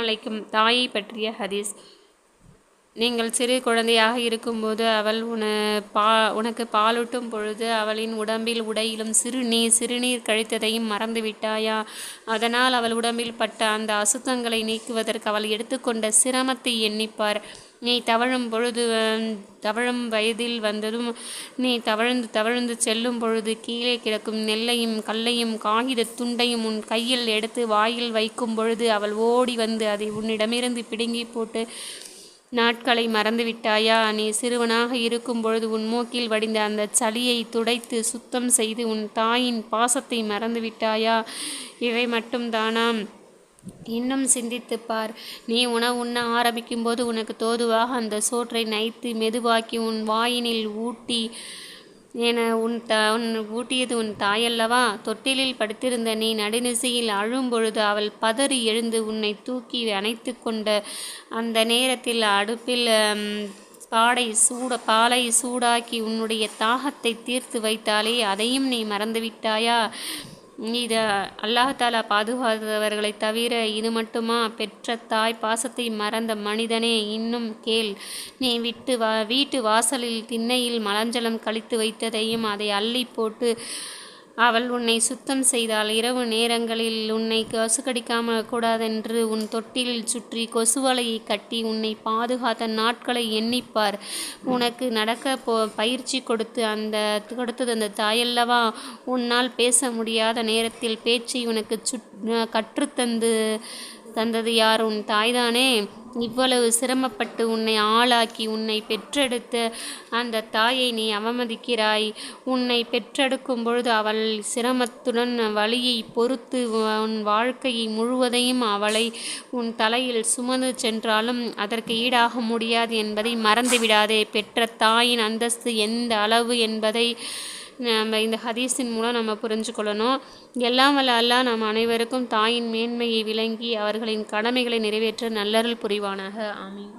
அழைக்கும் தாயை பற்றிய ஹதீஸ். நீங்கள் சிறு குழந்தையாக இருக்கும்போது அவள் உனக்கு பாலூட்டும் பொழுது அவளின் உடம்பில் உடையிலும் சிறுநீர் கழித்ததையும் மறந்துவிட்டாயா? அதனால் அவள் உடம்பில் பட்ட அந்த அசுத்தங்களை நீக்குவதற்கு அவள் எடுத்துக்கொண்ட சிரமத்தை எண்ணிப்பார். நீ தவழும் வயதில் வந்ததும் நீ தவழ்ந்து செல்லும் பொழுது கீழே கிடக்கும் நெல்லையும் கல்லையும் காகித துண்டையும் உன் கையில் எடுத்து வாயில் வைக்கும் பொழுது அவள் ஓடி வந்து அதை உன்னிடமிருந்து பிடுங்கி போட்டு நாட்களை மறந்துவிட்டாயா? நீ சிறுவனாக இருக்கும் பொழுது உன் மூக்கில் வடிந்த அந்த சளியை துடைத்து சுத்தம் செய்து உன் தாயின் பாசத்தை மறந்துவிட்டாயா? இவை மட்டும் தானாம்? இன்னும் சிந்தித்துப்பார். நீ உணவு உண்ண ஆரம்பிக்கும் போது உனக்கு தோதுவாக அந்த சோற்றை நைத்து மெதுவாக்கி உன் வாயினில் ஊட்டியது உன் தாயல்லவா? தொட்டிலில் படுத்திருந்த நீ நடுநிசையில் அழும் பொழுது அவள் பதறி எழுந்து உன்னை தூக்கி அணைத்து கொண்ட அந்த நேரத்தில் அடுப்பில் பாலை சூடாக்கி உன்னுடைய தாகத்தை தீர்த்து வைத்தாலே அதையும் நீ மறந்துவிட்டாயா? இது அல்லாஹ்தாலா பாதுகாத்தவர்களை தவிர இது மட்டுமா? பெற்ற தாய் பாசத்தை மறந்த மனிதனே, இன்னும் கேள். நீ வீட்டு வாசலில் திண்ணையில் மலஞ்சலம் கழித்து வைத்ததையும் அதை அள்ளி போட்டு அவள் உன்னை சுத்தம் செய்தாள். இரவு நேரங்களில் உன்னை கொசு கடிக்காமல் கூடாதென்று உன் தொட்டிலில் சுற்றி கொசுவலையை கட்டி உன்னை பாதுகாத்த நாட்களை எண்ணிப்பார். உனக்கு நடக்க பயிற்சி கொடுத்தது அந்த தாயல்லவா? உன்னால் பேச முடியாத நேரத்தில் பேச்சை உனக்கு கற்றுத்தந்தது யார்? உன் தாய்தானே. இவ்வளவு சிரமப்பட்டு உன்னை ஆளாக்கி உன்னை பெற்றெடுத்த அந்த தாயை நீ அவமதிக்கிறாய். உன்னை பெற்றெடுக்கும் பொழுது அவள் சிரமத்துடன் வலியை பொறுத்து உன் வாழ்க்கையை முழுவதையும் அவளை உன் தலையில் சுமந்து சென்றாலும் அதற்கு ஈடாக முடியாது என்பதை மறந்துவிடாதே. பெற்ற தாயின் அந்தஸ்து எந்த அளவு என்பதை நம்ம இந்த ஹதீஸின் மூலம் நம்ம புரிஞ்சுக்கொள்ளணும். எல்லாம் வல்ல அல்லாஹ் நம் அனைவருக்கும் தாயின் மேன்மையை விளங்கி அவர்களின் கடமைகளை நிறைவேற்ற நல்லருள் புரிவானாக. ஆமீன்.